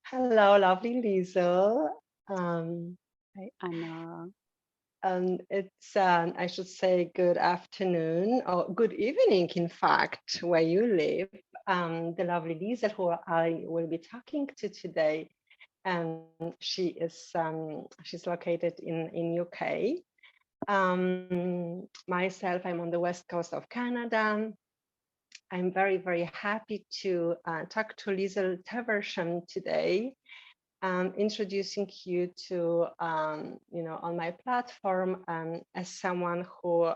Hello, lovely Liesel. Um, Hi, Anna. it's, I should say, good afternoon or good evening, in fact, where you live. The lovely Liesel, who I will be talking to today, she's located in UK. Myself, I'm on the west coast of Canada. I'm very, very happy to talk to Liesel Teversham today, introducing you to, on my platform as someone who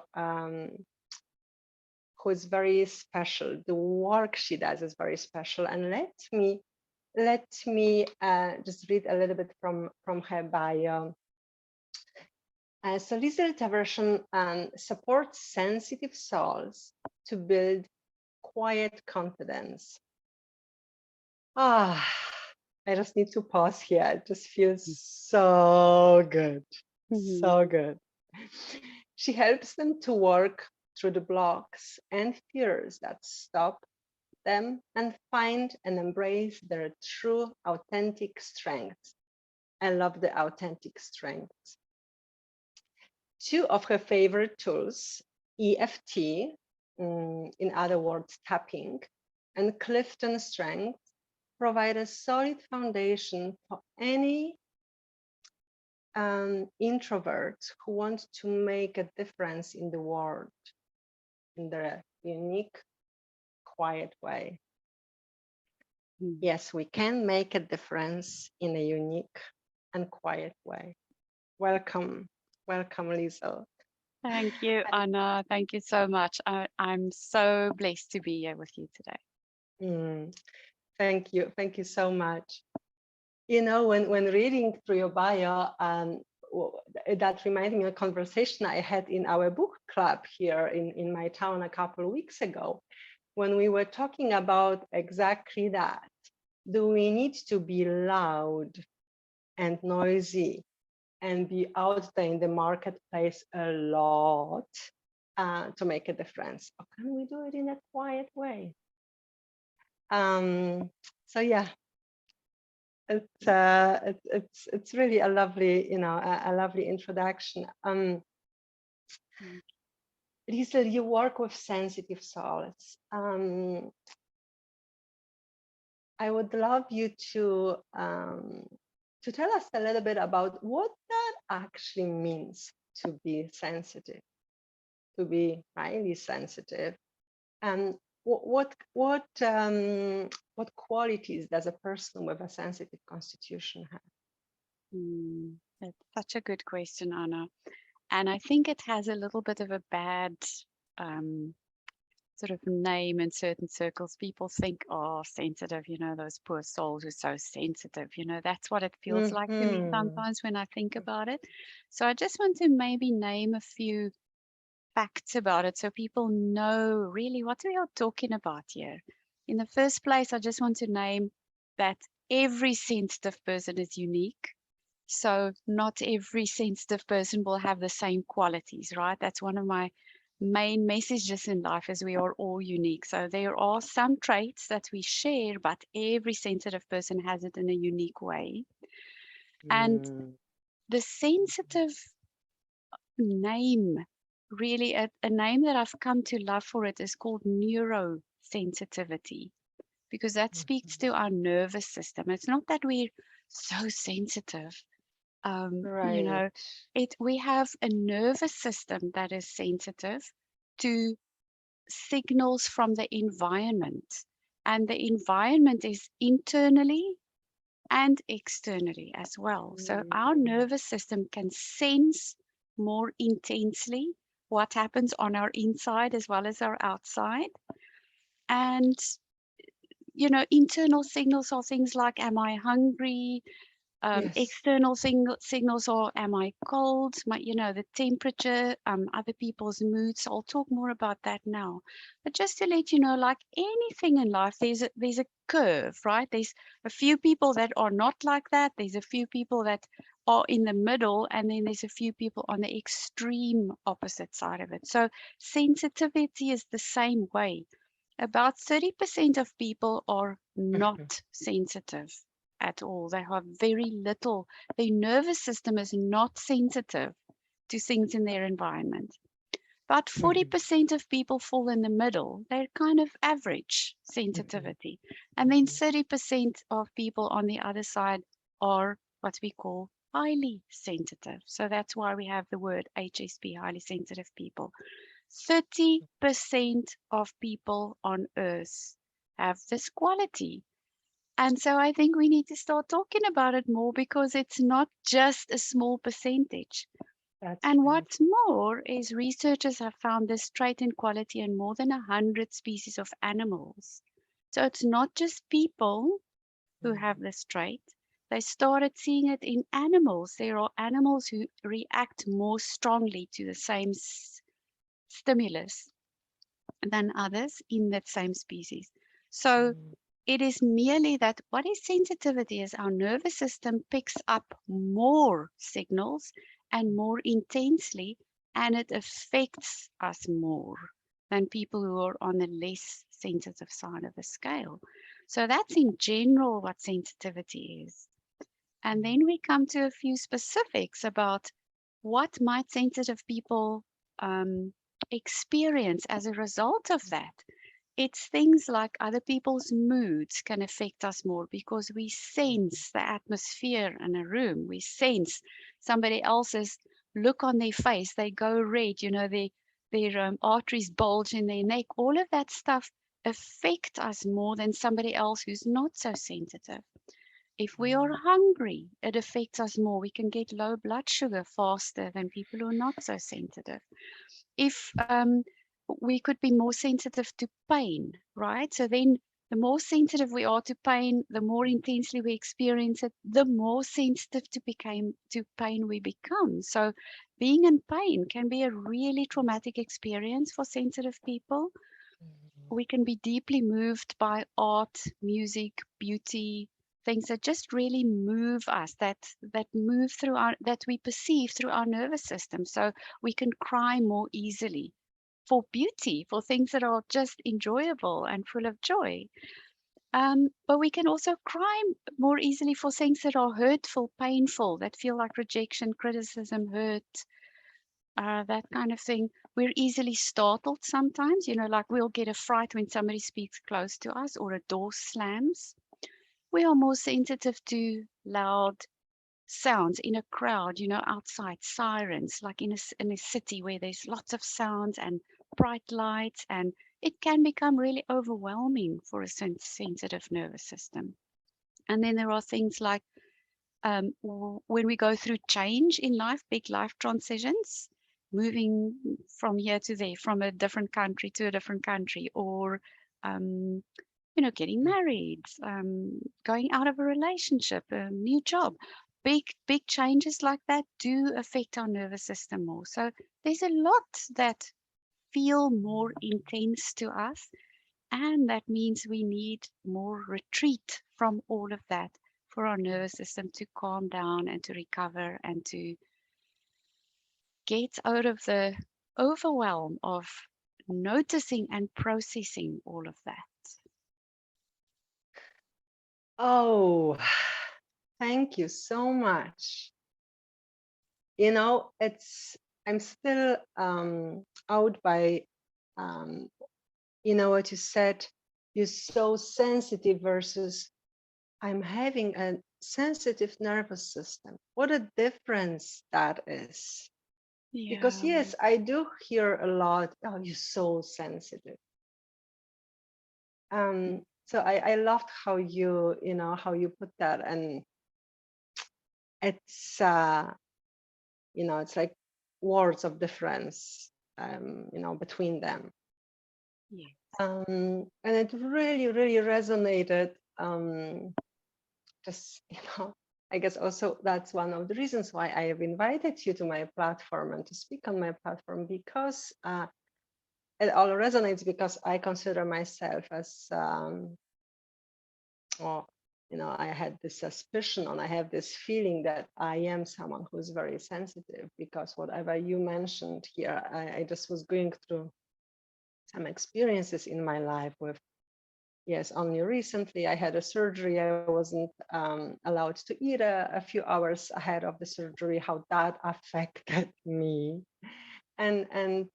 is very special. The work she does is very special. And let me just read a little bit from her bio. So Liesel Teversham supports sensitive souls to build quiet confidence. Ah, I just need to pause here. It just feels so good. So good. She helps them to work through the blocks and fears that stop them and find and embrace their true authentic strengths. I love the authentic strengths. Two of her favorite tools, EFT, in other words, tapping, and Clifton Strength, provide a solid foundation for any introverts who want to make a difference in the world in their unique, quiet way. Yes, we can make a difference in a unique and quiet way. Welcome, welcome, Liesel. Thank you, Anna. Thank you so much. I'm so blessed to be here with you today. Thank you so much. You know, when reading through your bio, that reminded me of a conversation I had in our book club here in my town a couple of weeks ago, when we were talking about exactly that. Do we need to be loud and noisy and be out there in the marketplace a lot to make a difference? Or can we do it in a quiet way? So yeah, it's really a lovely, a lovely introduction. Liesel, you work with sensitive souls. I would love you to tell us a little bit about what that actually means to be sensitive, to be highly sensitive, and what qualities does a person with a sensitive constitution have? That's such a good question, Anna. And I think it has a little bit of a bad sort of name in certain circles. People think, oh, sensitive, those poor souls who are so sensitive. That's what it feels like to me sometimes when I think about it. So I just want to maybe name a few facts about it so people know really what we are talking about here. In the first place, I just want to name that every sensitive person is unique. So not every sensitive person will have the same qualities, right? That's one of my main messages in life is we are all unique. So there are some traits that we share, but every sensitive person has it in a unique way. And the sensitive name, really a name that I've come to love for it is called neurosensitivity, because that speaks to our nervous system. It's not that we're so sensitive. Right. We have a nervous system that is sensitive to signals from the environment, and the environment is internally and externally as well. So our nervous system can sense more intensely what happens on our inside as well as our outside. And internal signals are things like, am I hungry? Yes. External signals are, am I cold? The temperature, other people's moods. I'll talk more about that now. But just to let you know, like anything in life, there's a curve, right? There's a few people that are not like that. There's a few people that are in the middle, and then there's a few people on the extreme opposite side of it. So sensitivity is the same way. About 30% of people are not sensitive at all. They have very little, their nervous system is not sensitive to things in their environment. About 40% of people fall in the middle. They're kind of average sensitivity. And then 30% of people on the other side are what we call highly sensitive. So that's why we have the word HSP, highly sensitive people. 30% of people on earth have this quality. And so I think we need to start talking about it more because it's not just a small percentage. That's And right. what's more is researchers have found this trait and quality in more than 100 species of animals. So it's not just people who have this trait. They started seeing it in animals. There are animals who react more strongly to the same stimulus than others in that same species. So it is merely that what is sensitivity is our nervous system picks up more signals and more intensely, and it affects us more than people who are on the less sensitive side of the scale. So that's in general what sensitivity is. And then we come to a few specifics about what might sensitive people experience as a result of that. It's things like other people's moods can affect us more because we sense the atmosphere in a room. We sense somebody else's look on their face. They go red, their arteries bulge in their neck. All of that stuff affect us more than somebody else who's not so sensitive. If we are hungry, it affects us more. We can get low blood sugar faster than people who are not so sensitive. If we could be more sensitive to pain, right? So then the more sensitive we are to pain, the more intensely we experience it, the more sensitive to pain we become. So being in pain can be a really traumatic experience for sensitive people. We can be deeply moved by art, music, beauty, things that just really move us, that move through our that we perceive through our nervous system. So we can cry more easily for beauty, for things that are just enjoyable and full of joy. But we can also cry more easily for things that are hurtful, painful, that feel like rejection, criticism, hurt, that kind of thing. We're easily startled sometimes, like we'll get a fright when somebody speaks close to us or a door slams. We are more sensitive to loud sounds in a crowd, outside sirens, like in a city where there's lots of sounds and bright lights, and it can become really overwhelming for a sensitive nervous system. And then there are things like when we go through change in life, big life transitions, moving from here to there, from a different country to a different country, or getting married, going out of a relationship, a new job. Big changes like that do affect our nervous system more. So there's a lot that feel more intense to us, and that means we need more retreat from all of that for our nervous system to calm down and to recover and to get out of the overwhelm of noticing and processing all of that. Oh, thank you so much. I'm still out by, what you said, you're so sensitive versus I'm having a sensitive nervous system. What a difference that is. Because Yeah. yes, I do hear a lot, oh, you're so sensitive. So I loved how you put that, and it's it's like words of difference, between them. Yeah. And it really, really resonated. Just, I guess also that's one of the reasons why I have invited you to my platform and to speak on my platform, because it all resonates, because I consider myself as, well, I had this suspicion, and I have this feeling that I am someone who's very sensitive, because whatever you mentioned here, I just was going through some experiences in my life with, yes, only recently I had a surgery. I wasn't allowed to eat a few hours ahead of the surgery, how that affected me. And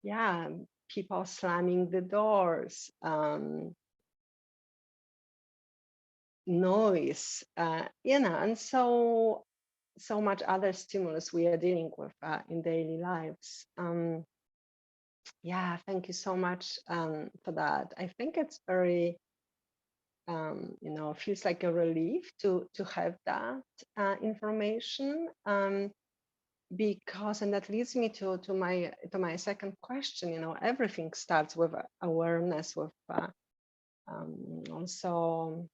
yeah, people slamming the doors, noise, and so much other stimulus we are dealing with in daily lives. Yeah, thank you so much for that. I think it's very, feels like a relief to have that information, because, and that leads me to my second question. Everything starts with awareness, with also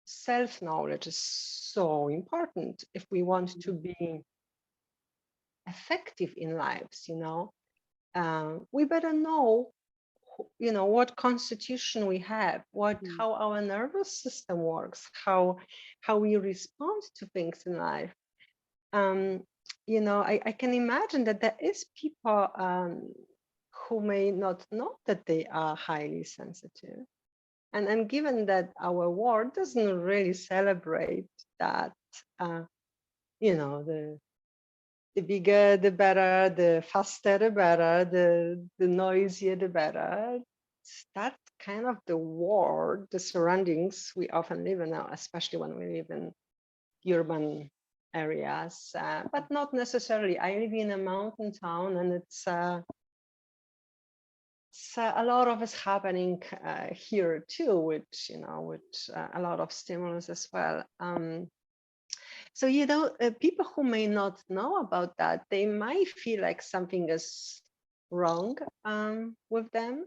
self-knowledge is so important if we want to be effective in lives. We better know what constitution we have, how our nervous system works, how we respond to things in life. I can imagine that there is people who may not know that they are highly sensitive, and given that our world doesn't really celebrate that, the bigger the better, the faster the better, the noisier the better. That's kind of the world, the surroundings we often live in now, especially when we live in urban areas, but not necessarily. I live in a mountain town, and it's a lot of is happening here too, which a lot of stimulus as well. So, people who may not know about that, they might feel like something is wrong with them.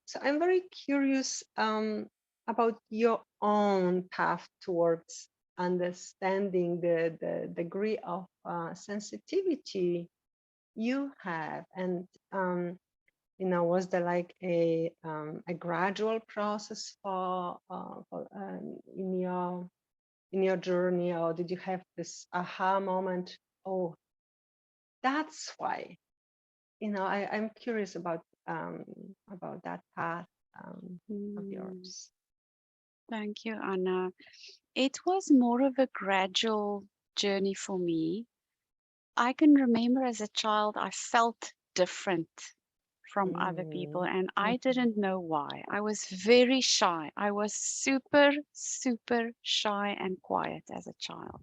So I'm very curious about your own path towards understanding the degree of sensitivity you have, and was there like a gradual process in your journey, or did you have this aha moment? Oh, that's why. I'm curious about that path of yours. Thank you, Anna. It was more of a gradual journey for me. I can remember as a child, I felt different from other people, Mm, and I mhm, didn't know why. I was very shy. I was super, super shy and quiet as a child.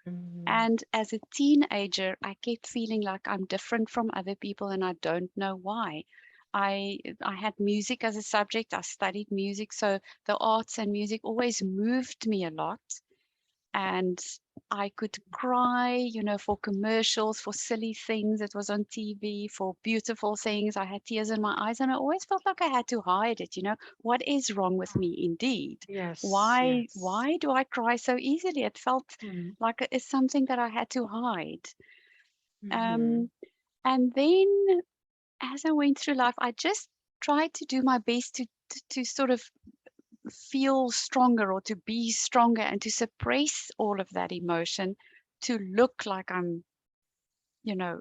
mhm, And as a teenager, I kept feeling like I'm different from other people and I don't know why. I had music as a subject. I studied music, so the arts and music always moved me a lot. And I could cry, for commercials, for silly things that was on TV, for beautiful things. I had tears in my eyes, and I always felt like I had to hide it. What is wrong with me indeed? yes, Why yes. why do I cry so easily? It felt Mm, like it's something that I had to hide. mhm, Um, and then as I went through life, I just tried to do my best to sort of feel stronger or to be stronger and to suppress all of that emotion to look like I'm,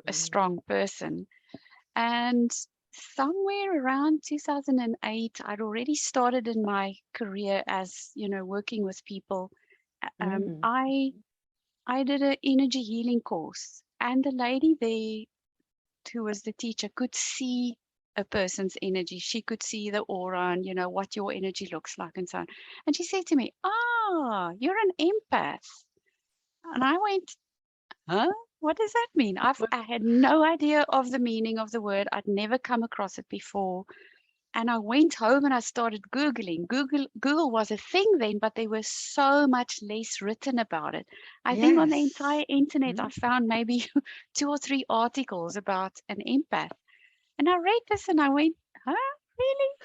a mm, strong person. And somewhere around 2008, I'd already started in my career as, working with people. Um, mm, I I did an energy healing course, and the lady there who was the teacher could see a person's energy. She could see the aura and, what your energy looks like and so on. And she said to me, "Ah, you're an empath." And I went, "Huh? What does that mean?" I had no idea of the meaning of the word. I'd never come across it before. And I went home and I started Googling. Google was a thing then, but there was so much less written about it. I think on the yes. entire internet, I Mhm, found maybe 2 or 3 articles about an empath. And I read this and I went, "Huh? Really?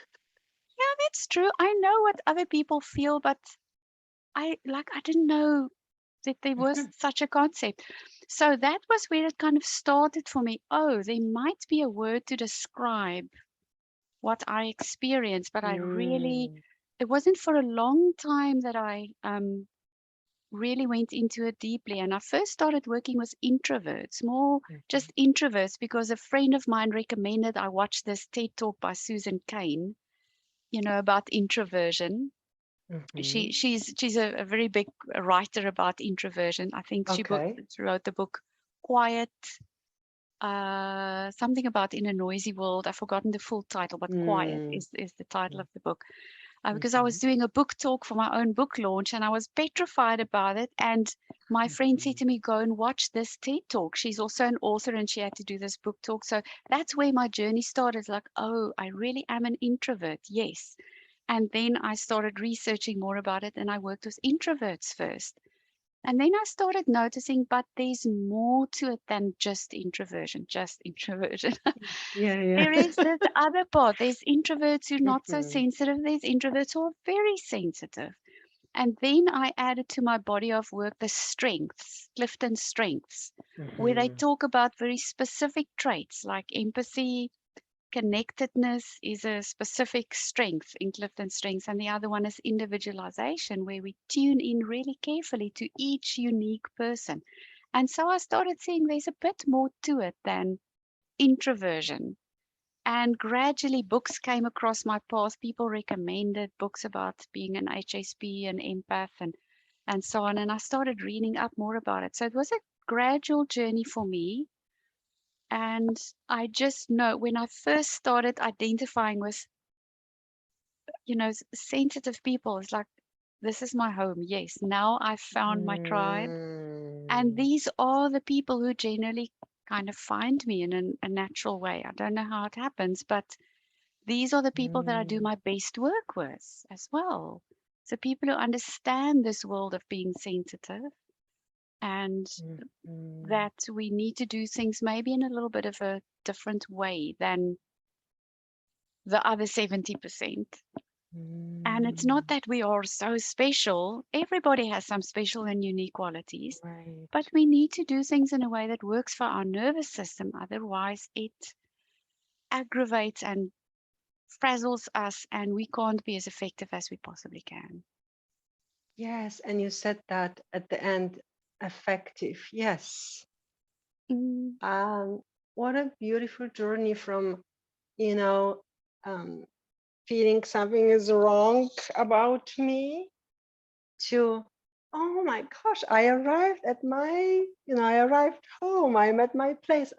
Yeah, that's true. I know what other people feel, but I didn't know that there was mhm, such a concept." So that was where it kind of started for me. Oh, there might be a word to describe what I experienced, but mm, it wasn't for a long time that I really went into it deeply. And I first started working with introverts, more Mhm. just introverts, because a friend of mine recommended I watch this TED talk by Susan Cain, about introversion. Mhm. She's a very big writer about introversion. I think Okay. she wrote the book Quiet, something about in a noisy world. I've forgotten the full title, but Quiet Mm. is the title of the book. Because I was Mhm. doing a book talk for my own book launch and I was petrified about it. And my friend said Mhm. to me, go and watch this TED talk. She's also an author and she had to do this book talk. So that's where my journey started. Like, oh, I really am an introvert. Yes. And then I started researching more about it and I worked with introverts first. And then I started noticing, but there's more to it than just introversion, just introversion. Yeah, yeah. There is this other part. There's introverts who are not so Mhm. sensitive. There's introverts who are very sensitive. And then I added to my body of work the strengths, Clifton strengths, where they Mhm. talk about very specific traits like empathy, connectedness is a specific strength in Clifton strengths. And the other one is individualization, where we tune in really carefully to each unique person. And so I started seeing there's a bit more to it than introversion. And gradually, books came across my path. People recommended books about being an HSP, an empath, and so on. And I started reading up more about it. So it was a gradual journey for me. And I just know when I first started identifying with, sensitive people, it's like, this is my home. Yes, now I've found my tribe. And Mm. these are the people who generally kind of find me in a natural way. I don't know how it happens, but these are the people that I do Mm. my best work with as well. So people who understand this world of being sensitive and Mhm. that we need to do things maybe in a little bit of a different way than the other 70%. And it's not Mm. that we are so special. Everybody has some special and unique qualities, Right. but we need to do things in a way that works for our nervous system. Otherwise, it aggravates and frazzles us and we can't be as effective as we possibly can. Yes, and you said that at the end, effective. Yes. Mm, Um, what a beautiful journey from, you know, um, feeling something is wrong about me to, oh my gosh, I arrived at my, I arrived home. I'm at my place.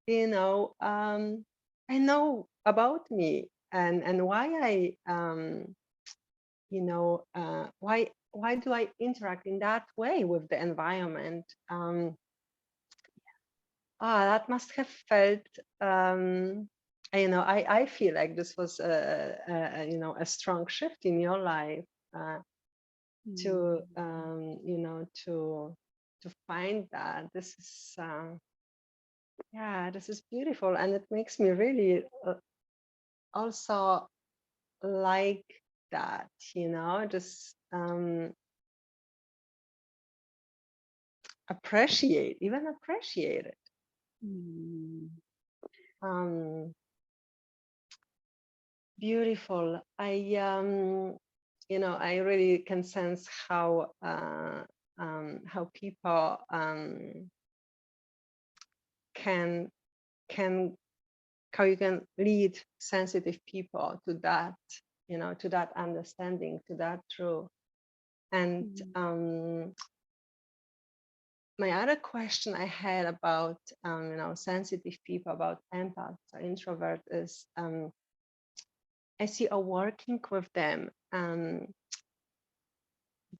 You know, um, I know about me and why why do I interact in that way with the environment? That must have felt, I feel like this was a strong shift in your life, to mm, to find that this is beautiful, and it makes me really also like that, just appreciate it. mm, um Beautiful. I really can sense how people can can how you can lead sensitive people to that, to that understanding, to that truth. And mm, my other question I had about sensitive people, about empaths or introvert, is as you are working with them,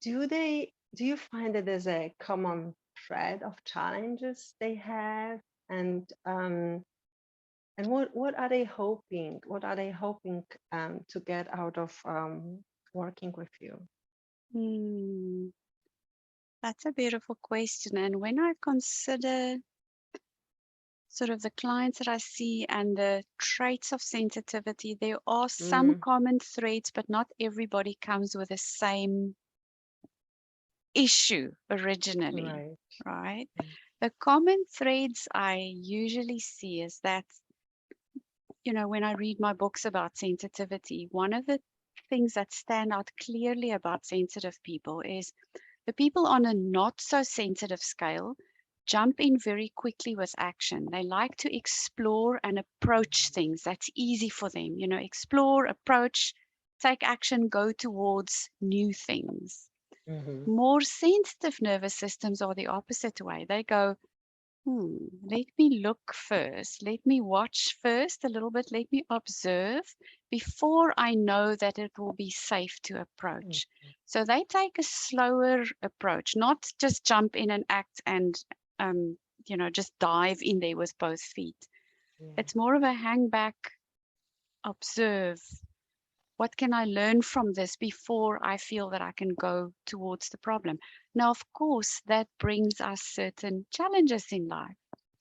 do you find that there's a common thread of challenges they have, and what are they hoping, to get out of working with you? mm. That's a beautiful question. And when I consider sort of the clients that I see and the traits of sensitivity, there are some Mm, common threads, but not everybody comes with the same issue originally, right. right? Mm, The common threads I usually see is that, when I read my books about sensitivity, one of the things that stand out clearly about sensitive people is the people on a not so sensitive scale jump in very quickly with action. They like to explore and approach things. That's easy for them. Explore, approach, take action, go towards new things. Mhm. More sensitive nervous systems are the opposite way. They go, let me look first. Let me watch first a little bit. Let me observe before I know that it will be safe to Mm. approach. So they take a slower approach, not just jump in and act and, um, just dive in there with both feet. Yeah. It's more of a hang back, observe. What can I learn from this before I feel that I can go towards the problem? Now, of course, that brings us certain challenges in life.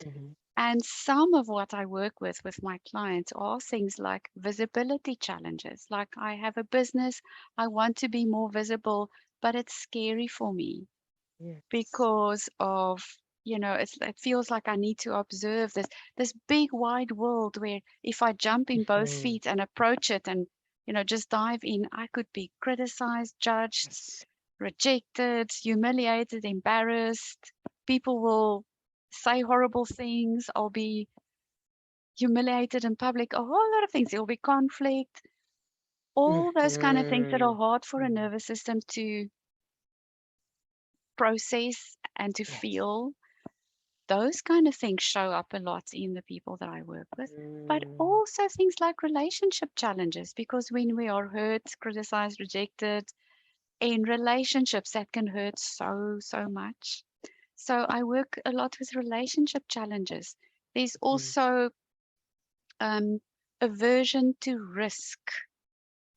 Mhm. And some of what I work with my clients are things like visibility challenges. Like I have a business, I want to be more visible, but it's scary for me Yes. because of, it feels like I need to observe this big wide world where if I jump in both Mhm. feet and approach it and, just dive in, I could be criticized, judged, Yes. rejected, humiliated, embarrassed. People will say horrible things. I'll be humiliated in public, a whole lot of things. There will be conflict, all those kind of things that are Mhm. hard for a Mhm. nervous system to process and to Yes. feel. Those kind of things show up a lot in the people that I work with. But Mm. also things like relationship challenges, because when we are hurt, criticized, rejected in relationships, that can hurt so, so much. So I work a lot with relationship challenges. There's Mhm. also aversion to risk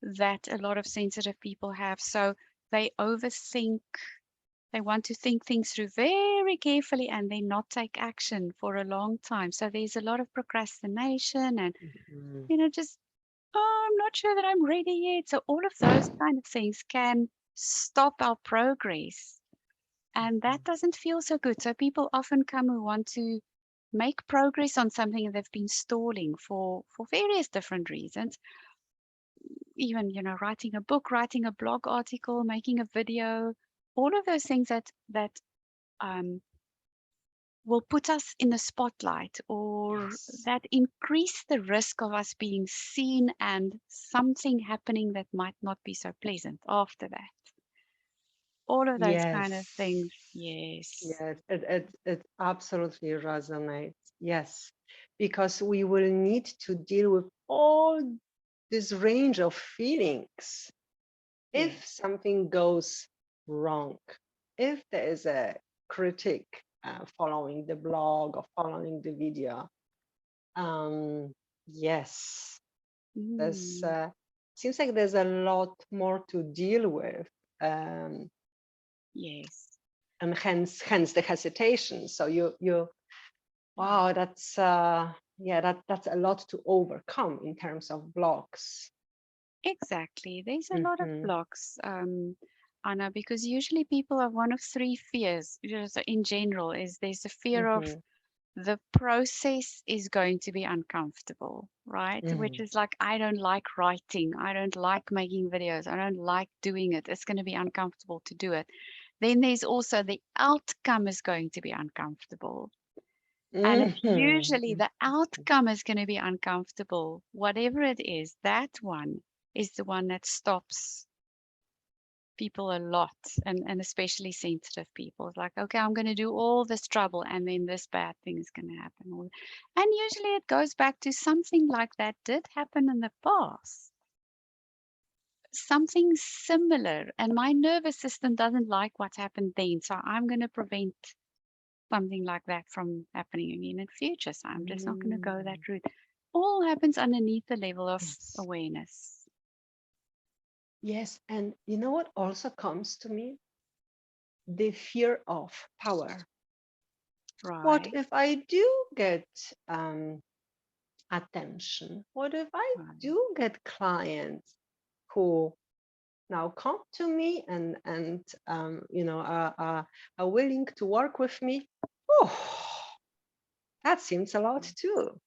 that a lot of sensitive people have. So they overthink, they want to think things through very carefully and then not take action for a long time. So there's a lot of procrastination and, Mhm. just, oh, I'm not sure that I'm ready yet. So all of those kind of things can stop our progress. And that Mhm. doesn't feel so good. So people often come who want to make progress on something that they've been stalling for various different reasons. Even, writing a book, writing a blog article, making a video, all of those things that um, will put us in the spotlight or Yes. that increase the risk of us being seen and something happening that might not be so pleasant after that. All of those kind of Yes. things. Yes. Yes. It absolutely resonates. Yes. Because we will need to deal with all this range of feelings Yeah. if something goes wrong, if there is a critic following the blog or following the video, yes, there's Mm, seems like there's a lot more to deal with, um, yes. and hence the hesitation. So you wow, that's yeah, that's a lot to overcome in terms of blocks. Exactly. There's a lot of Mm-hmm, blocks, Anna, because usually people have one of three fears, so in general, is there's a fear of mm-hmm, the process is going to be uncomfortable, right? Which mm-hmm. is like, I don't like writing. I don't like making videos. I don't like doing it. It's going to be uncomfortable to do it. Then there's also the outcome is going to be uncomfortable. And it's usually Mm-hmm. the outcome is going to be uncomfortable. Whatever it is, that one is the one that stops people a lot, and especially sensitive people. It's like, okay, I'm going to do all this trouble and then this bad thing is going to happen. And usually it goes back to something like that did happen in the past, something similar. And my nervous system doesn't like what happened then. So I'm going to prevent something like that from happening again in future. So I'm just not going to go that Mm. route. All happens underneath the level of Yes. awareness. Yes. And you know what also comes to me? The fear of power. What Right. if I do get attention? What if I Right. do get clients who now come to me and are willing to work with me? Oh, that seems a lot too.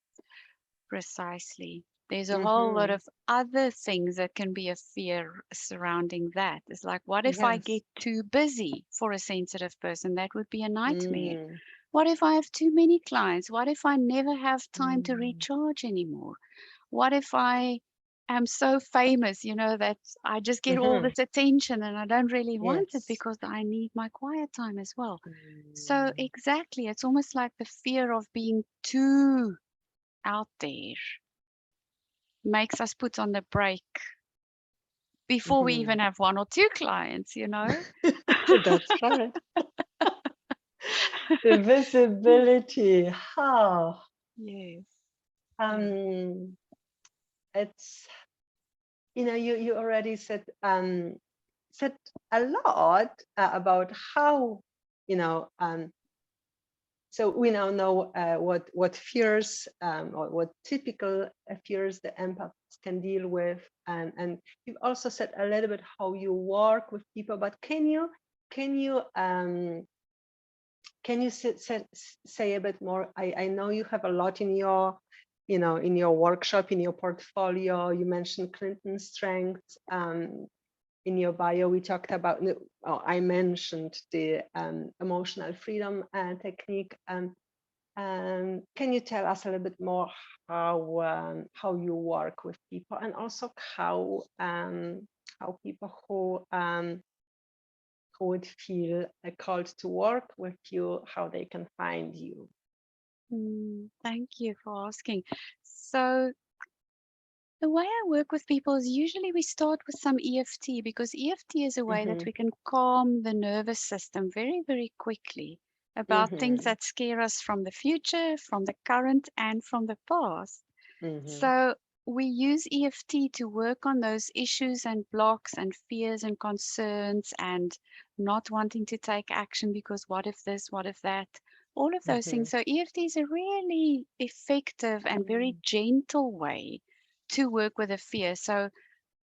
Precisely. there's a whole lot of other things that can be a fear surrounding that. It's like, what if I Yes. get too busy for a sensitive person? That would be a nightmare. Mm, What if I have too many clients? What if I never have time to mm, recharge anymore? What if I am so famous, that I just get all mhm. this attention and I don't really want it Yes. because I need my quiet time as well? So, Mm, exactly, it's almost like the fear of being too out there makes us put on the brake before we mhm. even have one or two clients. That's right. The visibility. How? Yes. Yes. Um, it's you already said a lot about how you know so we now know what fears or what typical fears the empaths can deal with, and you've also said a little bit how you work with people. But can you say a bit more? I know you have a lot in your in your workshop, in your portfolio. You mentioned Clinton's strengths. In your bio, we talked about, I mentioned the emotional freedom technique. Can you tell us a little bit more how you work with people, and also how people who would feel called to work with you, how they can find you? Thank you for asking. So, the way I work with people is usually we start with some EFT because EFT is a way that Mm-hmm. we can calm the nervous system very, very quickly about things Mm-hmm. that scare us from the future, from the current, and from the past. Mm-hmm. So we use EFT to work on those issues and blocks and fears and concerns and not wanting to take action because what if this, what if that, all of those Mm-hmm. things. So EFT is a really effective and very gentle way to work with a fear. So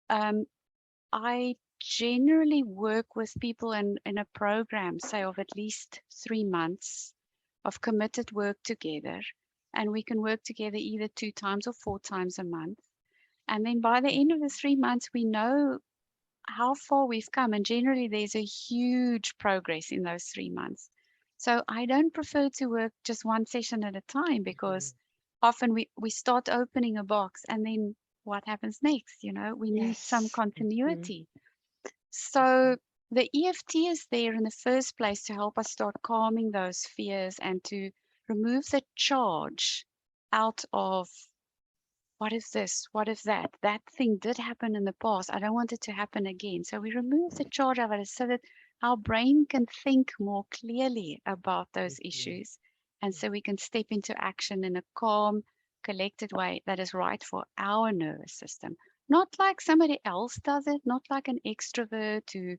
um, I generally work with people in a program, say, of at least 3 months of committed work together. And we can work together either 2 times or 4 times a month. And then by the end of the 3 months, we know how far we've come. And generally, there's a huge progress in those 3 months. So I don't prefer to work just one session at a time Mm-hmm. because often we start opening a box and then what happens next? We need some Yes. Mm-hmm. continuity. So the EFT is there in the first place to help us start calming those fears and to remove the charge out of what if this, what if that? That thing did happen in the past. I don't want it to happen again. So we remove the charge of it so that our brain can think more clearly about those Mm-hmm. issues. And so we can step into action in a calm, collected way that is right for our nervous system. Not like somebody else does it, not like an extrovert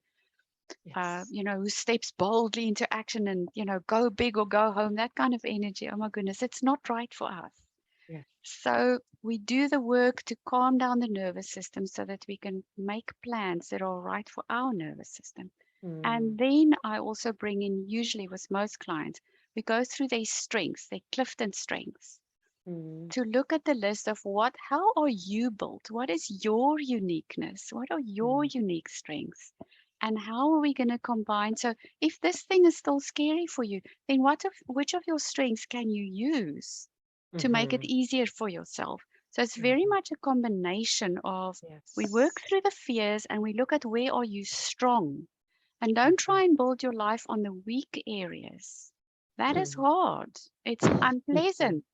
Yes. who steps boldly into action and, go big or go home, that kind of energy. Oh my goodness, it's not right for us. Yes. So we do the work to calm down the nervous system so that we can make plans that are right for our nervous system. Mm, And then I also bring in, usually with most clients, we go through their strengths, their Clifton strengths, mm, to look at the list of how are you built? What is your uniqueness? What are your mm, unique strengths? And how are we going to combine? So if this thing is still scary for you, then which of your strengths can you use to make it mhm, easier for yourself? So it's very mhm. much a combination of we work Yes. through the fears and we look at where are you strong, and don't Mhm, try and build your life on the weak areas. That is mhm, hard. It's mhm, unpleasant.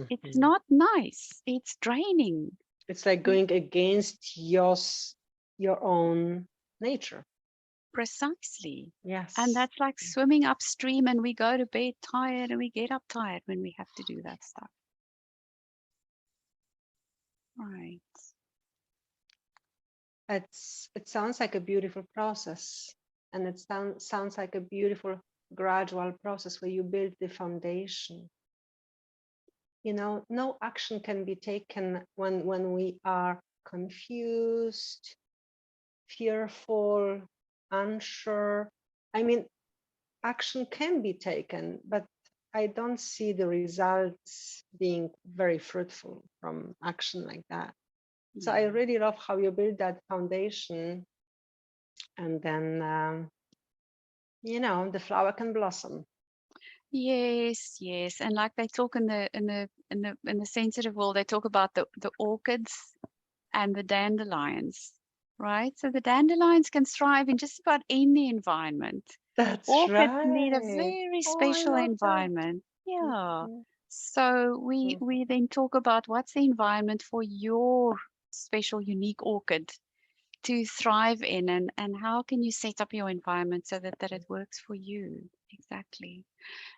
It's mhm. not nice. It's draining. It's like Mm, going against your own nature. Precisely. And Yes. that's like swimming upstream and we go to bed tired and we get up tired when we have to do that stuff. Right. It sounds like a beautiful process, and it sounds like a beautiful gradual process where you build the foundation. No action can be taken when we are confused, fearful, unsure. I mean, action can be taken, but I don't see the results being very fruitful from action like that. So I Yeah. really love how you build that foundation, and then the flower can blossom. Yes, yes. And like they talk in the sensitive world, they talk about the orchids and the dandelions, right? So the dandelions can thrive in just about any environment. That's Orchids need a right. very Oh, I special love that. environment. Yeah. Mhm, So we mhm. we then talk about what's the environment for your special, unique orchid to thrive in, and how can you set up your environment so that it works for you. Exactly.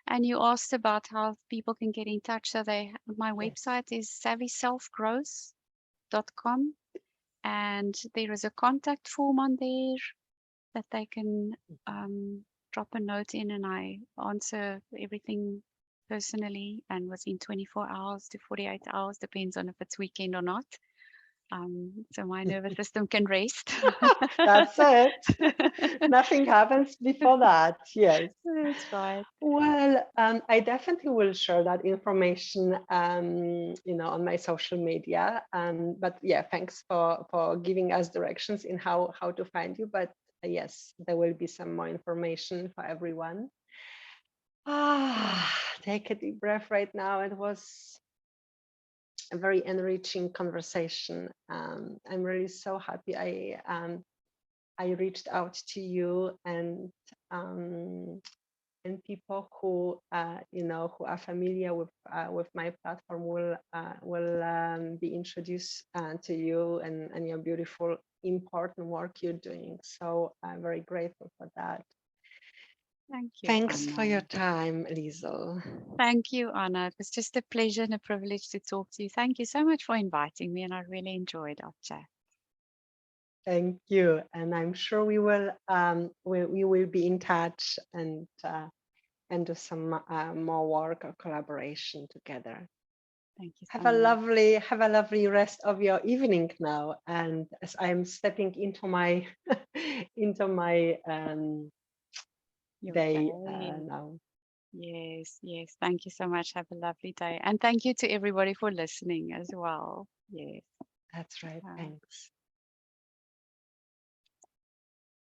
And you asked about how people can get in touch. So my Yes. website is savvyselfgrowth.com, and there is a contact form on there that they can drop a note in, and I answer everything personally and within 24 hours to 48 hours, depends on if it's weekend or not. So my nervous system can rest. That's it. Nothing happens before that. Yes. That's right. Well, I definitely will share that information, on my social media. But yeah, thanks for giving us directions in how to find you. But yes, there will be some more information for everyone. Take a deep breath right now. It was a very enriching conversation. I'm really so happy I reached out to you, and people who who are familiar with my platform will be introduced to you and your beautiful important work you're doing. So I'm very grateful for that. Thank you, Thanks for your Anna. time, Liesel. Thank you, Anna. It was just a pleasure and a privilege to talk to you. Thank you so much for inviting me, and I really enjoyed our chat. Thank you, and I'm sure we will be in touch and do some more work or collaboration together. Thank you so Have a much. lovely rest of your evening now. And as I'm stepping into my into my Your day day. now. Yes, yes. Thank you so much. Have a lovely day. And thank you to everybody for listening as well. Yes. That's right. Uh, Thanks.